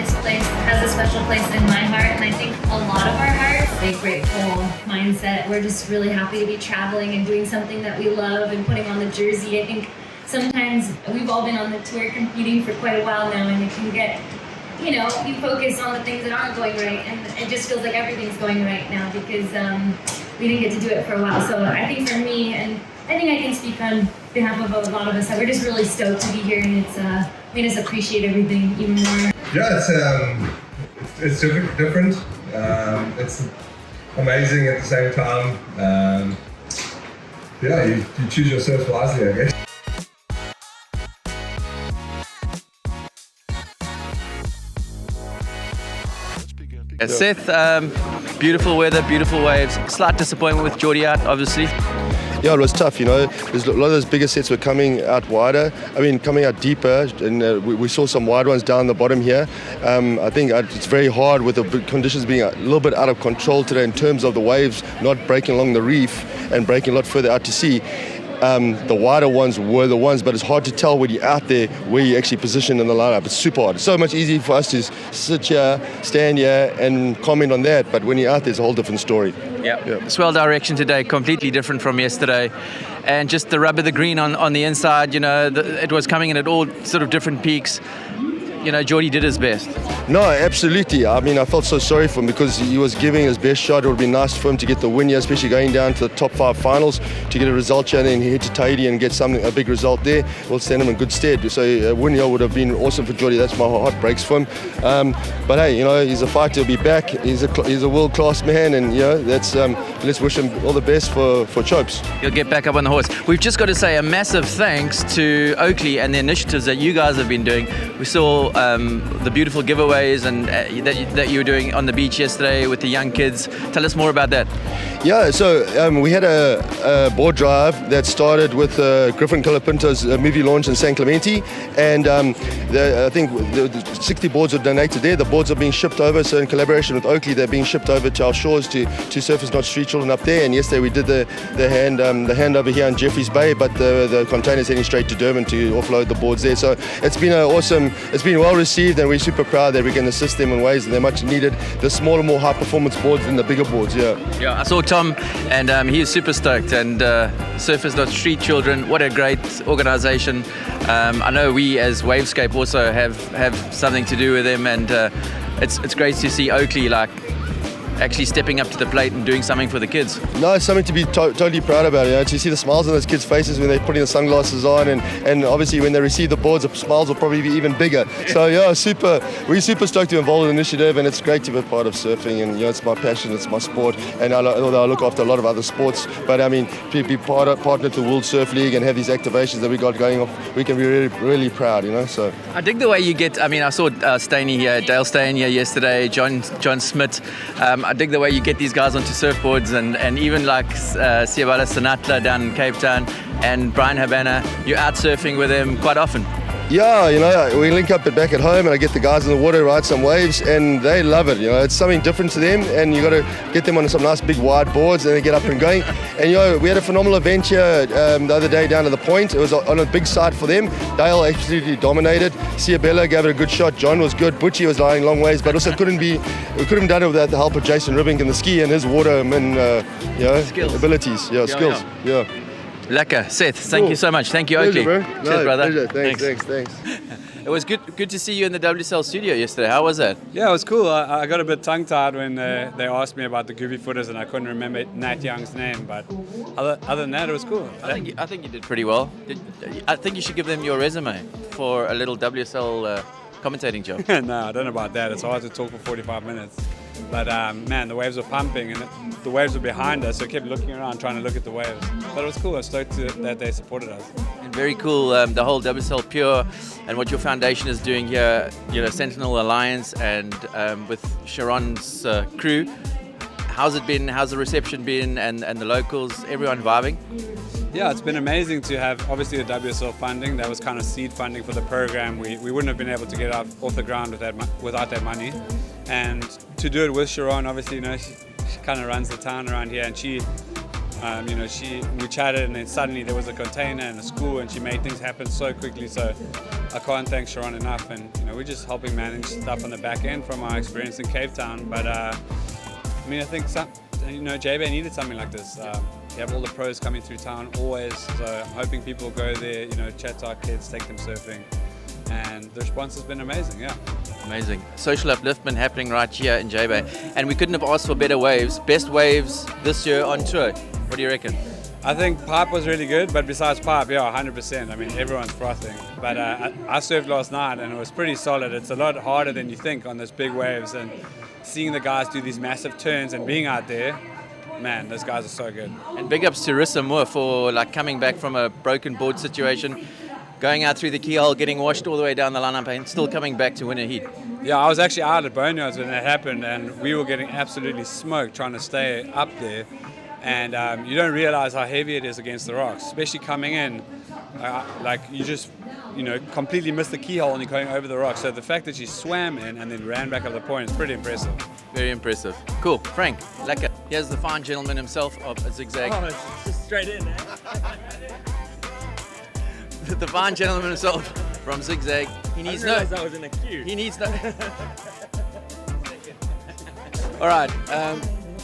this place has a special place in my heart, and I think a lot of our hearts, a grateful mindset. We're just really happy to be traveling and doing something that we love and putting on the jersey. I think sometimes we've all been on the tour competing for quite a while now, and it can get, you focus on the things that aren't going right, and it just feels like everything's going right now because we didn't get to do it for a while. So I think for me, and I think I can speak on behalf of a lot of us, that we're just really stoked to be here, and it's made us appreciate everything even more. Yeah, it's different. It's amazing at the same time. You choose your surf wisely, I guess. Seth, beautiful weather, beautiful waves. Slight disappointment with Geordie out, obviously. Yeah, it was tough, There's a lot of those bigger sets were coming out wider. Coming out deeper, and we saw some wide ones down the bottom here. I think it's very hard with the conditions being a little bit out of control today in terms of the waves not breaking along the reef and breaking a lot further out to sea. The wider ones were the ones, but it's hard to tell when you're out there where you actually position in the lineup. It's super hard. It's so much easier for us to sit here, stand here, and comment on that. But when you're out there, it's a whole different story. Yeah. Swell direction today, completely different from yesterday. And just the rub of the green on the inside, it was coming in at all sort of different peaks. Geordie did his best. No, absolutely. I felt so sorry for him because he was giving his best shot. It would be nice for him to get the win here, especially going down to the top 5 finals to get a result here, and then head to Tahiti and get a big result there. Will stand him in good stead. So a win here would have been awesome for Geordie. That's my heart breaks for him. But hey, he's a fighter. He'll be back. He's a world-class man, and let's wish him all the best for Chopes. He'll get back up on the horse. We've just got to say a massive thanks to Oakley and the initiatives that you guys have been doing. We saw the beautiful giveaways and that you were doing on the beach yesterday with the young kids. Tell us more about that. Yeah, so we had a board drive that started with Griffin Colapinto's movie launch in San Clemente, and I think the 60 boards were donated there. The boards are being shipped over, so in collaboration with Oakley, they're being shipped over to our shores to Surfers Not Street Children up there. And yesterday we did the handover here in Jeffreys Bay, but the container's heading straight to Durban to offload the boards there. So it's been it's been well received, and we're super proud that we can assist them in ways that they're much needed. The smaller, more high performance boards than the bigger boards. Yeah, I saw Tom, and he is super stoked. And Surfers Not Street Children, what a great organisation. I know we as Wavescape also have something to do with them, and it's great to see Oakley actually stepping up to the plate and doing something for the kids. No, it's something to be totally proud about. To see the smiles on those kids' faces when they're putting the sunglasses on, and obviously when they receive the boards, the smiles will probably be even bigger. So we're super stoked to be involved in the initiative, and it's great to be part of surfing. And it's my passion, it's my sport, and although I look after a lot of other sports, but to be partner to the World Surf League and have these activations that we got going off, we can be really, really proud. So I dig the way you get. I saw Staney here, Dale Stain here yesterday, John Smith. I dig the way you get these guys onto surfboards, and even like Siabala Sanatla down in Cape Town and Brian Habana, you're out surfing with them quite often. Yeah, we link up back at home, and I get the guys in the water, ride some waves, and they love it. It's something different to them, and you got to get them on some nice big wide boards, and they get up and going. And we had a phenomenal event here the other day down to the point. It was on a big side for them. Dale absolutely dominated. Siabella gave it a good shot. John was good. Butchie was lying long ways, but also couldn't have done it without the help of Jason Ribbink and the ski and his water skills. Abilities. Skills. Yeah. Lekker. Seth, thank you so much. Thank you, Oakley. Pleasure, bro. Cheers, brother. Thanks. It was good to see you in the WSL studio yesterday. How was that? Yeah, it was cool. I got a bit tongue-tied when they asked me about the goofy footers, and I couldn't remember Nat Young's name. But other than that, it was cool. I think you did pretty well. I think you should give them your resume for a little WSL commentating job. No, I don't know about that. It's hard to talk for 45 minutes. But man, the waves were pumping, and the waves were behind us, so I kept looking around trying to look at the waves. But it was cool. I was stoked that they supported us. And very cool, the whole WSL Pure and what your foundation is doing here, Sentinel Alliance and with Sharon's crew. How's it been? How's the reception been? And the locals, everyone vibing? Yeah, it's been amazing to have, obviously, the WSL funding. That was kind of seed funding for the program. We wouldn't have been able to get it off the ground without that money. And to do it with Sharon, obviously, she kind of runs the town around here, and we chatted, and then suddenly there was a container and a school, and she made things happen so quickly. So I can't thank Sharon enough, and we're just helping manage stuff on the back end from our experience in Cape Town. But I think JBay needed something like this. You have all the pros coming through town always, so I'm hoping people go there, chat to our kids, take them surfing, and the response has been amazing. Yeah. Amazing. Social upliftment happening right here in JBay. And we couldn't have asked for better waves. Best waves this year on tour. What do you reckon? I think Pipe was really good, but besides Pipe, 100%. I mean, everyone's frothing. But I surfed last night and it was pretty solid. It's a lot harder than you think on those big waves, and seeing the guys do these massive turns and being out there, man, those guys are so good. And big ups to Rissa Moore for coming back from a broken board situation, going out through the keyhole, getting washed all the way down the lineup, and still coming back to win a heat. Yeah, I was actually out at Boneyards when that happened, and we were getting absolutely smoked trying to stay up there. And you don't realize how heavy it is against the rocks, especially coming in. You just, completely missed the keyhole and you're going over the rocks. So the fact that she swam in and then ran back up the point is pretty impressive. Very impressive. Cool. Frank, lekker. Here's the fine gentleman himself of Zigzag. Oh, it's just straight in, eh? The fine gentleman himself from Zigzag. He needs no. I was in a queue. He needs no. All right.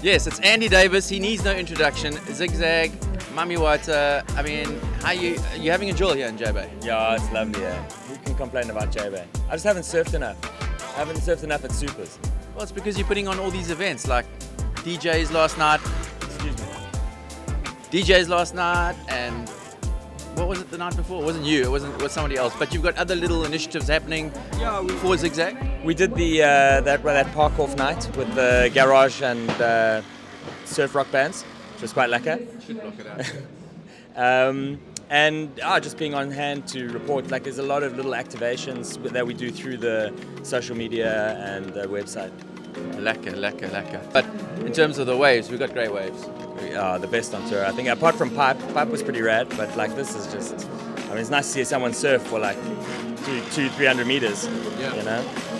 Yes, it's Andy Davis. He needs no introduction. Zigzag, Mummy Water. I mean, are you having a jewel here in JBay? Yeah, it's lovely, yeah. Who can complain about JBay? I just haven't surfed enough. I haven't surfed enough at Supers. Well, it's because you're putting on all these events like DJs last night. Excuse me. DJs last night, and what was it the night before? It wasn't you. It was somebody else. But you've got other little initiatives happening for Zigzag. We did the that park off night with the garage and surf rock bands, which was quite lekker. Should block it out. And just being on hand to report. There's a lot of little activations that we do through the social media and the website. Lekker. But in terms of the waves, we've got great waves. We are the best on tour. I think apart from Pipe was pretty rad, but this is just, it's nice to see someone surf for 200-300 meters,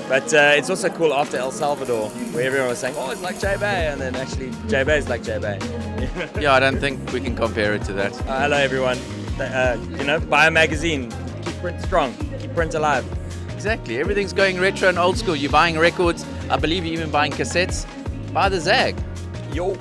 But it's also cool after El Salvador, where everyone was saying, oh, it's like JBay, and then actually JBay is like JBay. Yeah, I don't think we can compare it to that. Hello everyone. Buy a magazine, keep print strong, keep print alive. Exactly, everything's going retro and old school. You're buying records, I believe you're even buying cassettes. Buy the Zag. Yo.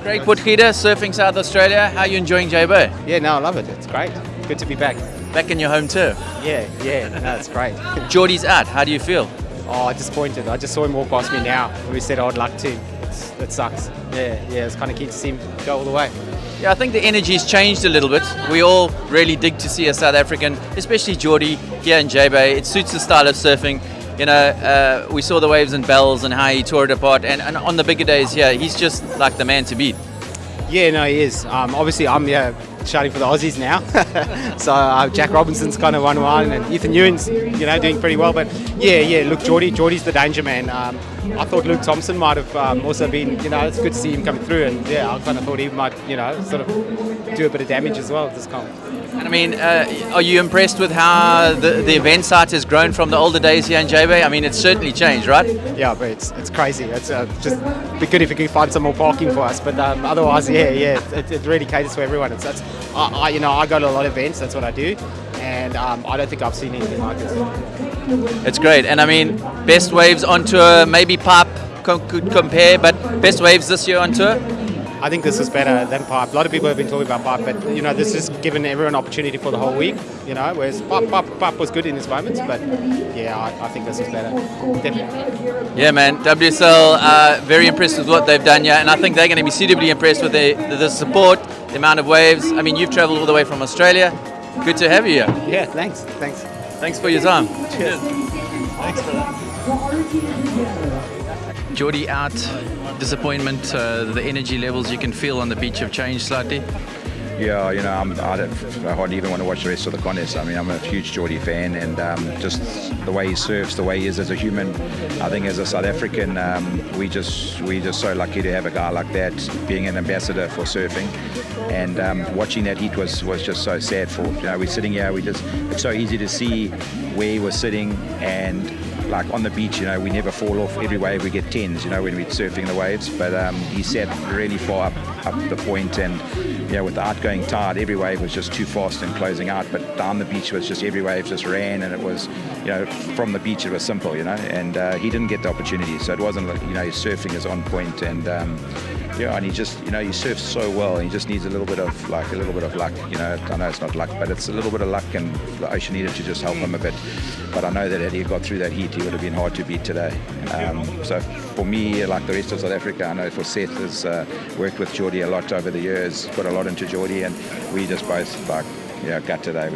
Craig Potgieter, surfing South Australia. How are you enjoying JBay? Yeah, no, I love it. It's great. Good to be back. Back in your home turf. Yeah, no, it's great. Geordie's out. How do you feel? Oh, disappointed. I just saw him walk past me now. We said I'd luck too. It sucks. Yeah, it's kind of keen to see him go all the way. Yeah, I think the energy's changed a little bit. We all really dig to see a South African, especially Geordie, here in JBay. It suits the style of surfing. We saw the waves and bells and how he tore it apart. And on the bigger days here, he's just like the man to beat. Yeah, no, he is. Obviously, I'm shouting for the Aussies now. So Jack Robinson's kind of 1-1, and Ethan Ewan's, doing pretty well. But yeah, look, Geordie's the danger man. I thought Luke Thompson might have also been, it's good to see him coming through. And yeah, I kind of thought he might, sort of do a bit of damage as well at this comp. And I mean, are you impressed with how the event site has grown from the older days here in JBay? I mean, it's certainly changed, right? Yeah, but it's crazy. It's just be good if we could find some more parking for us. But otherwise, it really caters for everyone. I go to a lot of events. That's what I do, and I don't think I've seen anything like this. It's great, and I mean, best waves on tour. Maybe Pipe could compare, but best waves this year on tour. I think this is better than Pipe. A lot of people have been talking about Pipe, but this has given everyone opportunity for the whole week. Whereas Pipe was good in his moments, but yeah, I think this is better. Definitely. Yeah, man. WSL very impressed with what they've done here, and I think they're going to be suitably impressed with the support, the amount of waves. I mean, you've travelled all the way from Australia. Good to have you here. Yeah, thanks. Thanks for your time. Cheers. Thanks for that. Geordie out. Disappointment, the energy levels you can feel on the beach have changed slightly. Yeah, I hardly even want to watch the rest of the contest. I mean, I'm a huge Geordie fan, and just the way he surfs, the way he is as a human. I think as a South African, we just so lucky to have a guy like that being an ambassador for surfing. And watching that heat was just so sad. We're sitting here, it's so easy to see where he was sitting, and like on the beach, we never fall off. Every wave we get 10s, when we're surfing the waves. But he sat really far up up the point, and with the outgoing tide, every wave was just too fast and closing out. But down the beach was just every wave just ran, and it was, from the beach it was simple, and he didn't get the opportunity, so it wasn't like, his surfing is on point, and and he just, he surfs so well, and he just needs a little bit of luck. I know it's not luck, but it's a little bit of luck, and the ocean needed to just help him a bit. But I know that had he got through that heat, he would have been hard to beat today. So for me, like the rest of South Africa, I know for Seth has worked with Geordie a lot over the years, put a lot into Geordie, and we just both gut today.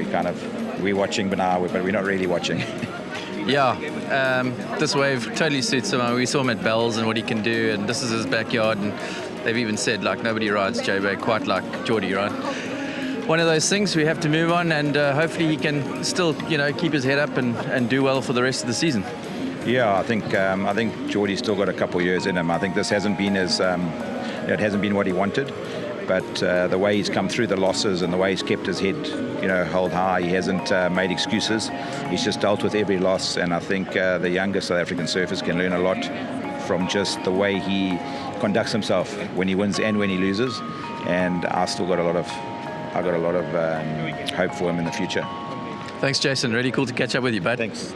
We're watching, but we're not really watching. This wave totally suits him. We saw him at Bells and what he can do, and this is his backyard, and they've even said like nobody rides JBay quite like Geordie, right? One of those things, we have to move on, and hopefully he can still keep his head up and do well for the rest of the season. I think Geordie's still got a couple of years in him. I think this hasn't been it hasn't been what he wanted, but the way he's come through the losses and the way he's kept his head held high, he hasn't made excuses. He's just dealt with every loss, and I think the younger South African surfers can learn a lot from just the way he conducts himself when he wins and when he loses. And I got a lot of hope for him in the future. Thanks, Jason. Really cool to catch up with you, bud. Thanks.